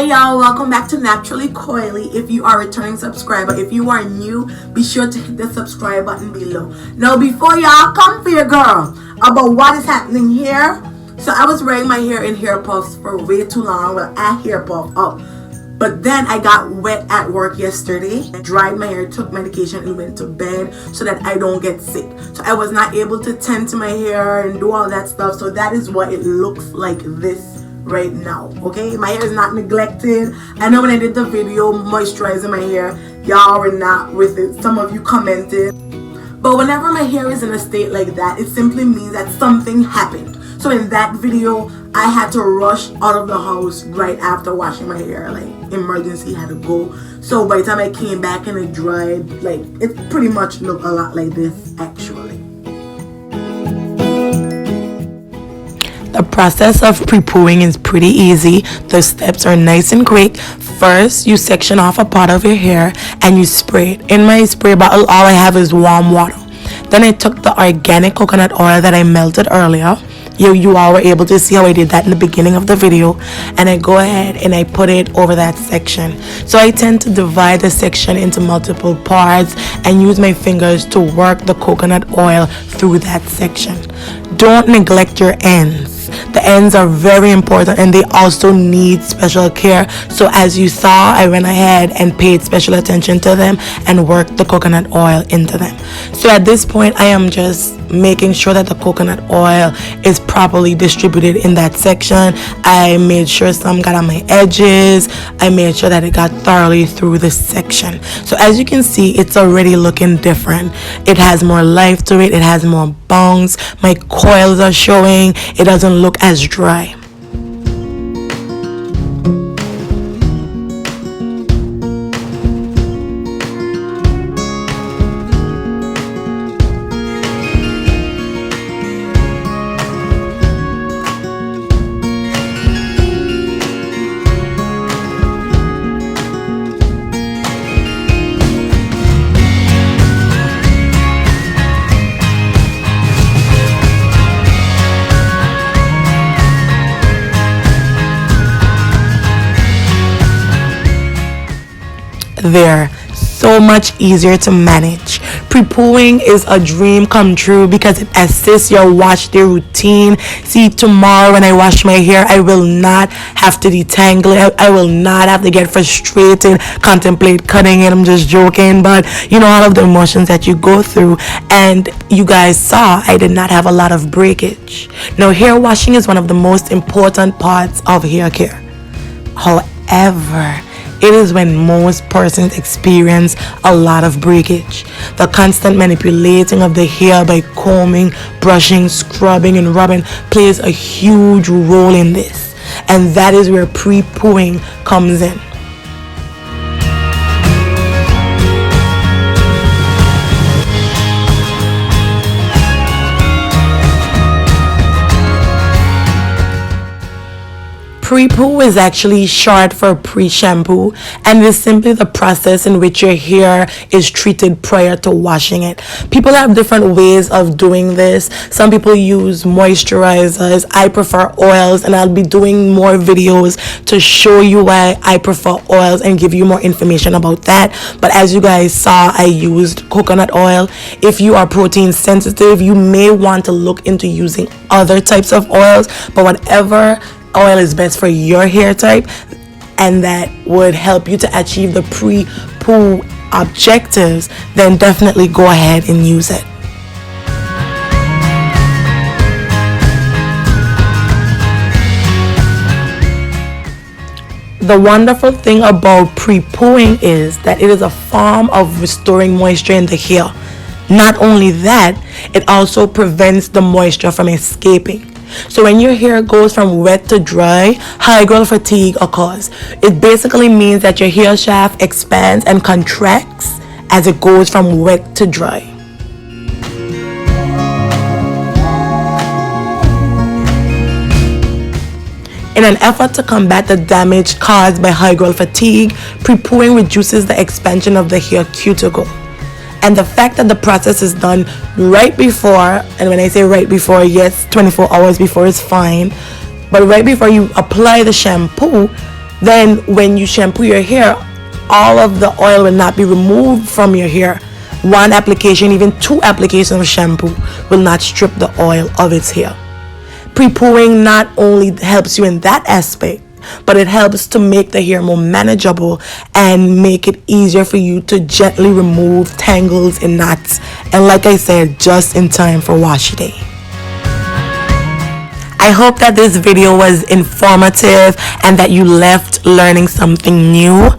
Hey y'all, welcome back to NapturallyCoily. If you are a returning subscriber, if you are new, be sure to hit the subscribe button below. Now before y'all come for your girl about what is happening here. So I was wearing my hair in hair puffs for way too long. Well, I hair puff up. But then I got wet at work yesterday. I dried my hair, took medication, and went to bed so that I don't get sick. So I was not able to tend to my hair and do all that stuff. So that is what it looks like this right now. Okay, my hair is not neglected. I know when I did the video moisturizing my hair, y'all were not with it. Some of you commented. But whenever my hair is in a state like that, it simply means that something happened. So in that video, I had to rush out of the house right after washing my hair. Like, emergency, had to go. So by the time I came back and it dried, like, it pretty much looked a lot like this actually. The process of pre-pooing is pretty easy. The steps are nice and quick. First, you section off a part of your hair and you spray it. In my spray bottle, all I have is warm water. Then I took the organic coconut oil that I melted earlier. You all were able to see how I did that in the beginning of the video, and I go ahead and I put it over that section. So I tend to divide the section into multiple parts and use my fingers to work the coconut oil through that section. Don't neglect your ends. The ends are very important and they also need special care. So as you saw, I went ahead and paid special attention to them and worked the coconut oil into them. So at this point, I am just making sure that the coconut oil is properly distributed in that section. I made sure some got on my edges. I made sure that it got thoroughly through the section. So as you can see, it's already looking different. It has more life to it. It has more bounce. My coils are showing. It doesn't look as dry. They're so much easier to manage. Pre-pooing is a dream come true because it assists your wash day routine. See, tomorrow when I wash my hair, I will not have to detangle it. I will not have to get frustrated, contemplate cutting it. I'm just joking, but you know all of the emotions that you go through. And you guys saw I did not have a lot of breakage. Now, hair washing is one of the most important parts of hair care. However, it is when most persons experience a lot of breakage. The constant manipulating of the hair by combing, brushing, scrubbing, and rubbing plays a huge role in this. And that is where pre-pooing comes in. Pre-poo is actually short for pre-shampoo, and is simply the process in which your hair is treated prior to washing it. People have different ways of doing this. Some people use moisturizers. I prefer oils, and I'll be doing more videos to show you why I prefer oils and give you more information about that. But as you guys saw, I used coconut oil. If you are protein sensitive, you may want to look into using other types of oils, but whatever oil is best for your hair type and that would help you to achieve the pre-poo objectives, then definitely go ahead and use it. The wonderful thing about pre-pooing is that it is a form of restoring moisture in the hair. Not only that, it also prevents the moisture from escaping. So when your hair goes from wet to dry, hygral fatigue occurs. It basically means that your hair shaft expands and contracts as it goes from wet to dry. In an effort to combat the damage caused by hygral fatigue, pre-pooing reduces the expansion of the hair cuticle. And the fact that the process is done right before, and when I say right before, yes, 24 hours before is fine, but right before you apply the shampoo, then when you shampoo your hair, all of the oil will not be removed from your hair. One application, even 2 applications of shampoo will not strip the oil of its hair. Pre-pooing not only helps you in that aspect, but it helps to make the hair more manageable and make it easier for you to gently remove tangles and knots. And like I said, just in time for wash day. I hope that this video was informative and that you left learning something new.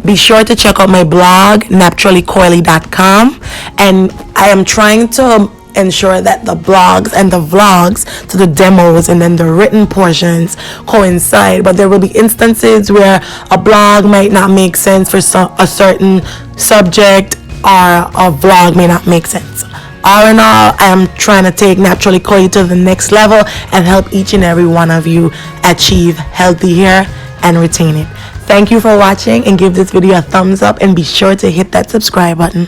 Be sure to check out my blog, NapturallyCoily.com, and I am trying to ensure that the blogs and the vlogs to the demos and then the written portions coincide, but there will be instances where a blog might not make sense for a certain subject, or a vlog may not make sense. All in all, I am trying to take Naturally Coily to the next level and help each and every one of you achieve healthy hair and retain it. Thank you for watching, and give this video a thumbs up and be sure to hit that subscribe button.